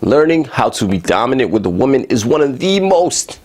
learning how to be dominant with a woman is one of the most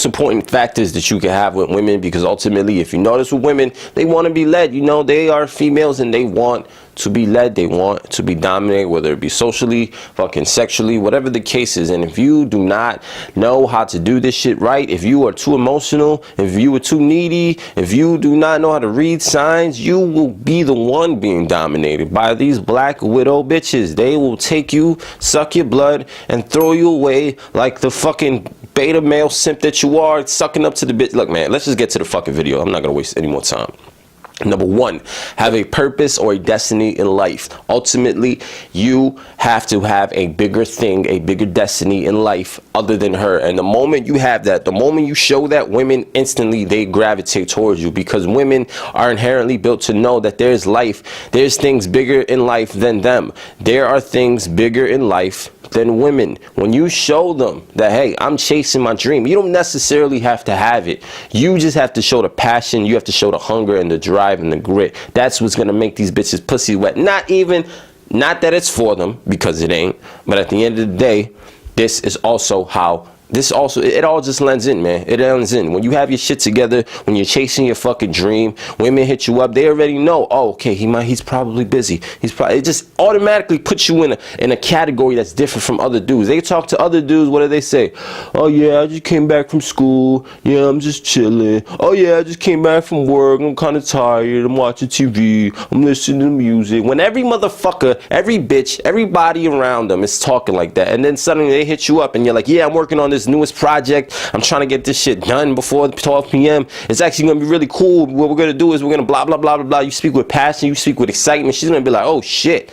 important factors that you can have with women, because ultimately, if you notice with women, they want to be led. You know, they are females and they want to be led. They want to be dominated, whether it be socially, fucking sexually, whatever the case is. And if you do not know how to do this shit right, if you are too emotional, if you are too needy, if you do not know how to read signs, you will be the one being dominated by these black widow bitches. They will take you, suck your blood, and throw you away like the fucking beta male simp that you are, sucking up to the bitch. Look, man, let's just get to the fucking video. I'm not gonna waste any more time. Number one, have a purpose or a destiny in life. Ultimately, you have to have a bigger thing, a bigger destiny in life other than her. And the moment you have that, the moment you show that, women instantly, they gravitate towards you, because women are inherently built to know that there's life. There's things bigger in life than them. There are things bigger in life than women. When you show them that, hey, I'm chasing my dream, you don't necessarily have to have it. You just have to show the passion. You have to show the hunger and the drive and the grit. That's what's gonna make these bitches pussy wet. Not that it's for them, because it ain't, but at the end of the day, this is also how it all just lends in, man. It ends in. When you have your shit together, when you're chasing your fucking dream, women hit you up, they already know, oh, okay, he's probably busy. It just automatically puts you in a category that's different from other dudes. They talk to other dudes, what do they say? Oh yeah, I just came back from school. Yeah, I'm just chilling. Oh yeah, I just came back from work. I'm kind of tired. I'm watching TV. I'm listening to music. When every motherfucker, every bitch, everybody around them is talking like that, and then suddenly they hit you up and you're like, yeah, I'm working on this newest project. I'm trying to get this shit done before 12 p.m. It's actually going to be really cool. What we're going to do is we're going to blah, blah, blah, blah, blah. You speak with passion. You speak with excitement. She's going to be like, oh, shit.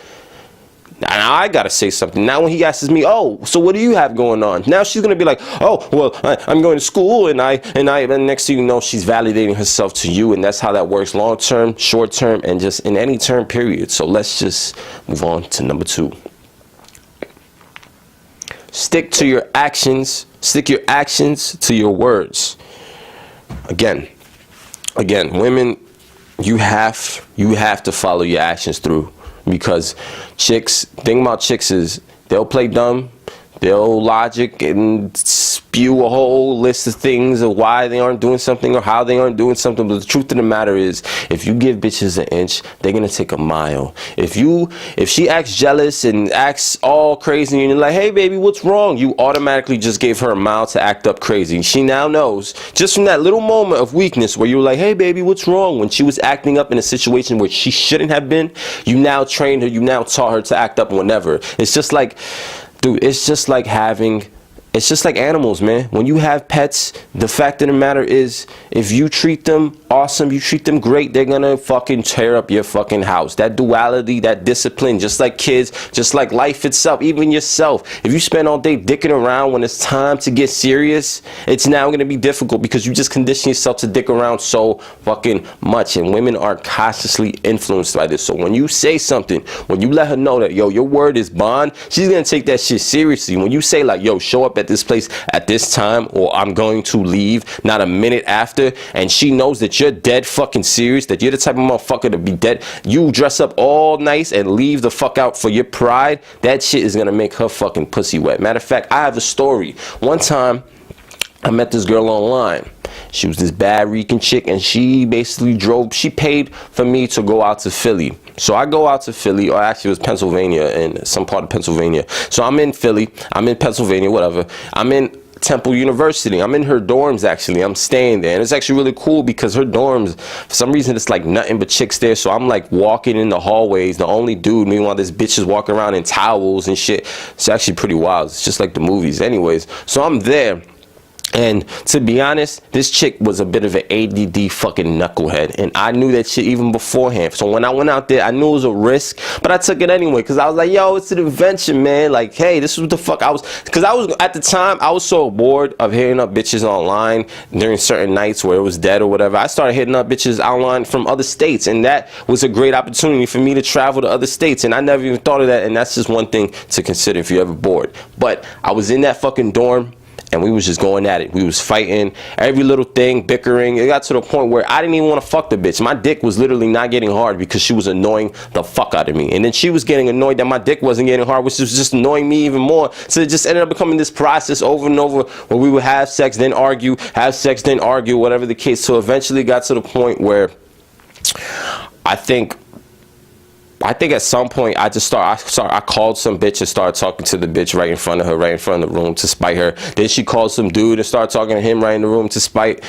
Now I got to say something. Now when he asks me, oh, so what do you have going on? Now she's going to be like, oh, well, I'm going to school, and next thing you know, she's validating herself to you, and that's how that works long term, short term, and just in any term period. So let's just move on to number two. Stick to your actions. Stick your actions to your words. Again, women, you have to follow your actions through, because thing about chicks is they'll play dumb, they'll logic and spew a whole list of things of why they aren't doing something or how they aren't doing something. But the truth of the matter is, if you give bitches an inch, they're gonna take a mile. If she acts jealous and acts all crazy and you're like, hey baby, what's wrong? You automatically just gave her a mile to act up crazy. She now knows, just from that little moment of weakness where you were like, hey baby, what's wrong? When she was acting up in a situation where she shouldn't have been, you now trained her, you now taught her to act up whenever. It's just like, dude, it's just like animals, man. When you have pets, the fact of the matter is, if you treat them awesome, you treat them great, they're gonna fucking tear up your fucking house. That duality, that discipline, just like kids, just like life itself, even yourself. If you spend all day dicking around, when it's time to get serious, it's now gonna be difficult, because you just condition yourself to dick around so fucking much. And women are consciously influenced by this. So when you say something, when you let her know that, yo, your word is bond, she's gonna take that shit seriously. When you say like, yo, show up at this place at this time, or I'm going to leave not a minute after, and she knows that you're dead fucking serious, that you're the type of motherfucker to be dead, you dress up all nice and leave the fuck out for your pride, that shit is gonna make her fucking pussy wet. Matter of fact, I have a story. One time I met this girl online. She was this bad reeking chick, and she basically she paid for me to go out to Philly. So I go out to Philly, or actually it was Pennsylvania, in some part of Pennsylvania. So I'm in Philly, I'm in Pennsylvania, whatever. I'm in Temple University. I'm in her dorms, actually. I'm staying there, and it's actually really cool because her dorms, for some reason, it's like nothing but chicks there. So I'm like walking in the hallways, the only dude. Meanwhile, this bitch is walking around in towels and shit. It's actually pretty wild. It's just like the movies. Anyways, so I'm there. And to be honest, this chick was a bit of an ADD fucking knucklehead, and I knew that shit even beforehand. So when I went out there, I knew it was a risk, but I took it anyway, because I was like, yo, it's an invention, man. Like, hey, this is what the fuck because I was, at the time, I was so bored of hitting up bitches online during certain nights where it was dead or whatever. I started hitting up bitches online from other states, and that was a great opportunity for me to travel to other states, and I never even thought of that, and that's just one thing to consider if you're ever bored. But I was in that fucking dorm, and we was just going at it. We was fighting, every little thing, bickering. It got to the point where I didn't even want to fuck the bitch. My dick was literally not getting hard because she was annoying the fuck out of me. And then she was getting annoyed that my dick wasn't getting hard, which was just annoying me even more. So it just ended up becoming this process over and over where we would have sex, then argue, have sex, then argue, whatever the case. So eventually it got to the point where I think at some point I called some bitch and started talking to the bitch right in front of her, right in front of the room to spite her. Then she called some dude and started talking to him right in the room to spite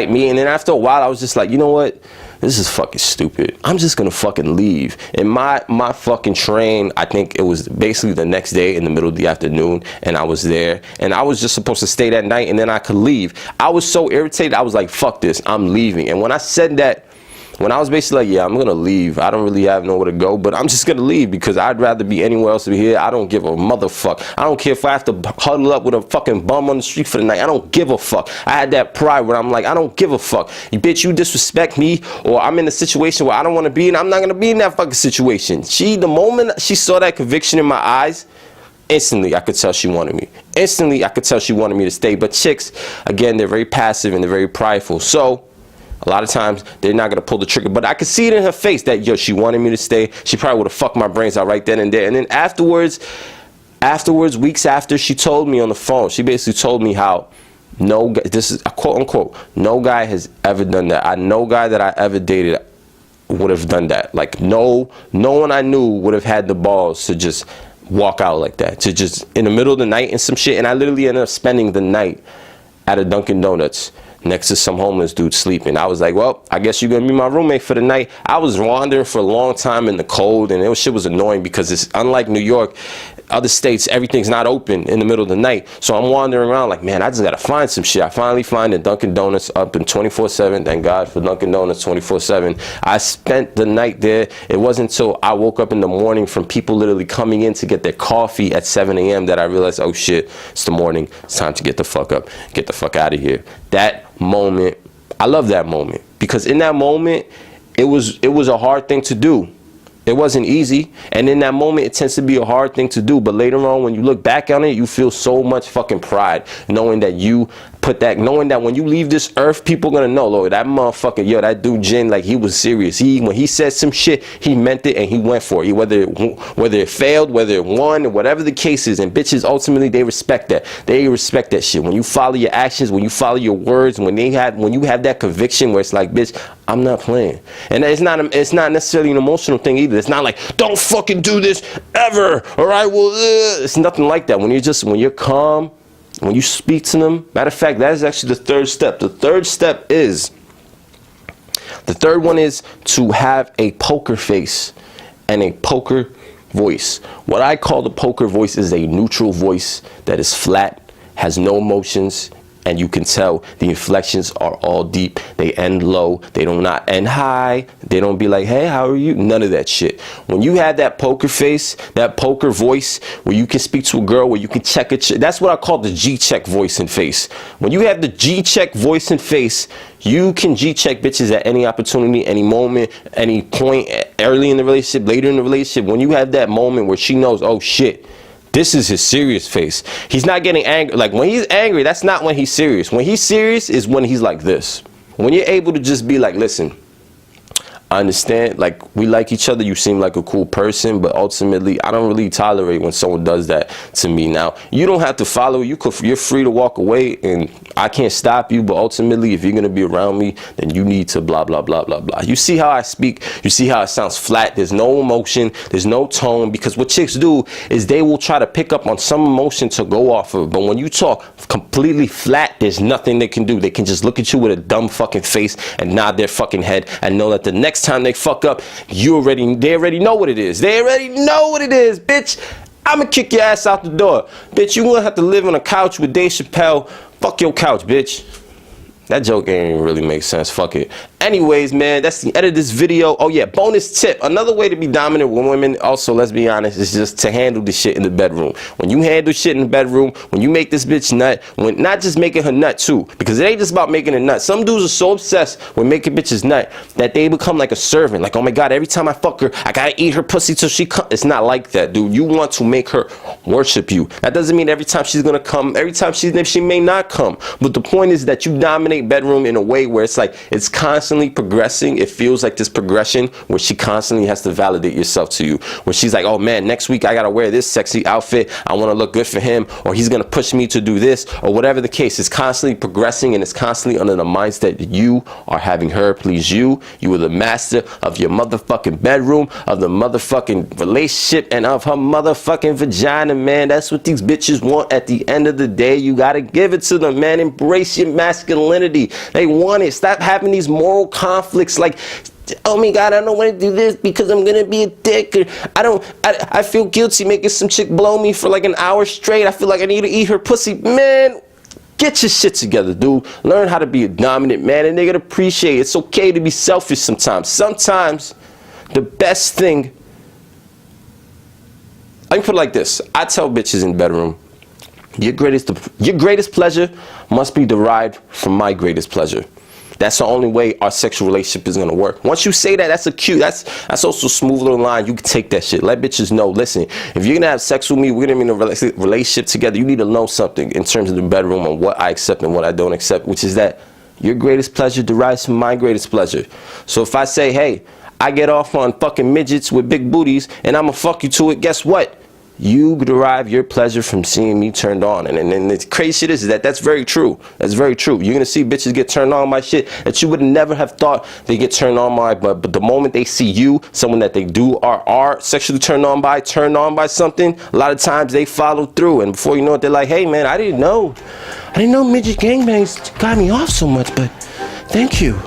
me. And then after a while I was just like, you know what? This is fucking stupid. I'm just gonna fucking leave. And my fucking train, I think it was basically the next day in the middle of the afternoon, and I was there, and I was just supposed to stay that night and then I could leave. I was so irritated, I was like, fuck this, I'm leaving. And when I said that, when I was basically like, yeah, I'm gonna leave, I don't really have nowhere to go, but I'm just gonna leave because I'd rather be anywhere else than here. I don't give a motherfuck. I don't care if I have to huddle up with a fucking bum on the street for the night. I don't give a fuck. I had that pride where I'm like, I don't give a fuck. You bitch, you disrespect me, or I'm in a situation where I don't want to be, and I'm not gonna be in that fucking situation. The moment she saw that conviction in my eyes, instantly I could tell she wanted me. Instantly I could tell she wanted me to stay. But chicks, again, they're very passive and they're very prideful. So a lot of times they're not gonna pull the trigger, but I could see it in her face that, yo, she wanted me to stay. She probably would have fucked my brains out right then and there. And then afterwards, weeks after, she told me on the phone, she basically told me how no, this is a quote unquote, no guy has ever done that. No guy that I ever dated would have done that. Like no one I knew would have had the balls to just walk out like that, to just in the middle of the night and some shit. And I literally ended up spending the night at a Dunkin' Donuts next to some homeless dude sleeping. I was like, well, I guess you're gonna be my roommate for the night. I was wandering for a long time in the cold, and shit was annoying because it's unlike New York, other states, everything's not open in the middle of the night. So I'm wandering around like, man, I just gotta find some shit. I finally find a Dunkin' Donuts up in 24/7. Thank God for Dunkin' Donuts 24/7. I spent the night there. It wasn't until I woke up in the morning from people literally coming in to get their coffee at 7 a.m. that I realized, oh shit, it's the morning. It's time to get the fuck up, get the fuck out of here. That moment, I love that moment, because in that moment, it was a hard thing to do. It wasn't easy, and in that moment it tends to be a hard thing to do, but later on when you look back on it, you feel so much fucking pride knowing that you put that, knowing that when you leave this earth, people gonna know, Lord, that motherfucker, yo, that dude Jin, like, he was serious. When he said some shit, he meant it and he went for it. Whether it failed, whether it won, whatever the case is. And bitches, ultimately, they respect that. They respect that shit. When you follow your actions, when you follow your words, when you have that conviction where it's like, bitch, I'm not playing. And it's not necessarily an emotional thing either. It's not like, don't fucking do this ever. All right, well, it's nothing like that. When you're calm, when you speak to them, matter of fact, that is actually the third step. The third one is to have a poker face and a poker voice. What I call the poker voice is a neutral voice that is flat, has no emotions, and you can tell the inflections are all deep. They end low. They do not end high. They don't be like, hey, how are you? None of that shit. When you have that poker face, that poker voice, where you can speak to a girl, where you can check a chick, that's what I call the G-check voice and face. When you have the G-check voice and face, you can G-check bitches at any opportunity, any moment, any point, early in the relationship, later in the relationship. When you have that moment where she knows, oh shit, this is his serious face. He's not getting angry. Like, when he's angry, that's not when he's serious. When he's serious is when he's like this. When you're able to just be like, listen, I understand, like, we like each other, you seem like a cool person, but ultimately I don't really tolerate when someone does that to me. Now, you don't have to follow, you're free to walk away, and I can't stop you, but ultimately if you're gonna be around me, then you need to blah blah blah blah blah. You see how I speak, you see how it sounds flat, there's no emotion, there's no tone, because what chicks do is they will try to pick up on some emotion to go off of, but when you talk completely flat, there's nothing they can do. They can just look at you with a dumb fucking face and nod their fucking head and know that the next time they fuck up, they already know what it is. They already know what it is, bitch. I'ma kick your ass out the door. Bitch, you gonna have to live on a couch with Dave Chappelle. Fuck your couch, bitch. That joke ain't even really make sense. Fuck it. Anyways, man, that's the end of this video. Oh yeah, bonus tip. Another way to be dominant with women, also, let's be honest, is just to handle the shit in the bedroom. When you handle shit in the bedroom, when you make this bitch nut, when not just making her nut too, because it ain't just about making a nut. Some dudes are so obsessed with making bitches nut that they become like a servant. Like, oh my God, every time I fuck her, I gotta eat her pussy till she come. It's not like that, dude. You want to make her worship you. That doesn't mean every time she's gonna come, every time she may not come. But the point is that you dominate bedroom in a way where it's like, it's constantly progressing. It feels like this progression where she constantly has to validate yourself to you, where she's like, oh man, next week I gotta wear this sexy outfit, I want to look good for him, or he's gonna push me to do this, or whatever the case. It's constantly progressing, and it's constantly under the mindset that you are having her please you. You are the master of your motherfucking bedroom, of the motherfucking relationship, and of her motherfucking vagina, man. That's what these bitches want at the end of the day. You gotta give it to them, man. Embrace your masculinity. They want it. Stop having these moral conflicts like, oh my God, I don't want to do this because I'm gonna be a dick, or I feel guilty making some chick blow me for like an hour straight. I feel like I need to eat her pussy. Man, get your shit together, dude. Learn how to be a dominant man, and they gotta appreciate it. It's okay to be selfish sometimes. Sometimes the best thing, I can put it like this. I tell bitches in the bedroom, your greatest pleasure must be derived from my greatest pleasure. That's the only way our sexual relationship is gonna work. Once you say that, that's a cue. That's also a smooth little line. You can take that shit. Let bitches know, listen, if you're gonna have sex with me, we're gonna be in a relationship together, you need to know something in terms of the bedroom on what I accept and what I don't accept, which is that your greatest pleasure derives from my greatest pleasure. So if I say, hey, I get off on fucking midgets with big booties and I'ma fuck you to it, guess what? You derive your pleasure from seeing me turned on. And the crazy shit is that that's very true. That's very true. You're going to see bitches get turned on by shit that you would never have thought they get turned on by. But the moment they see you, someone that they do are sexually turned on by something, a lot of times they follow through. And before you know it, they're like, hey, man, I didn't know midget gangbangs got me off so much, but thank you.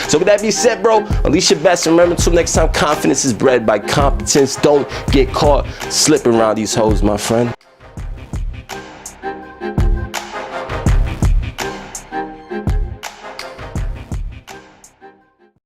So with that being said, bro, unleash your best. Remember, until next time, confidence is bred by competence. Don't get caught slipping around these hoes, my friend.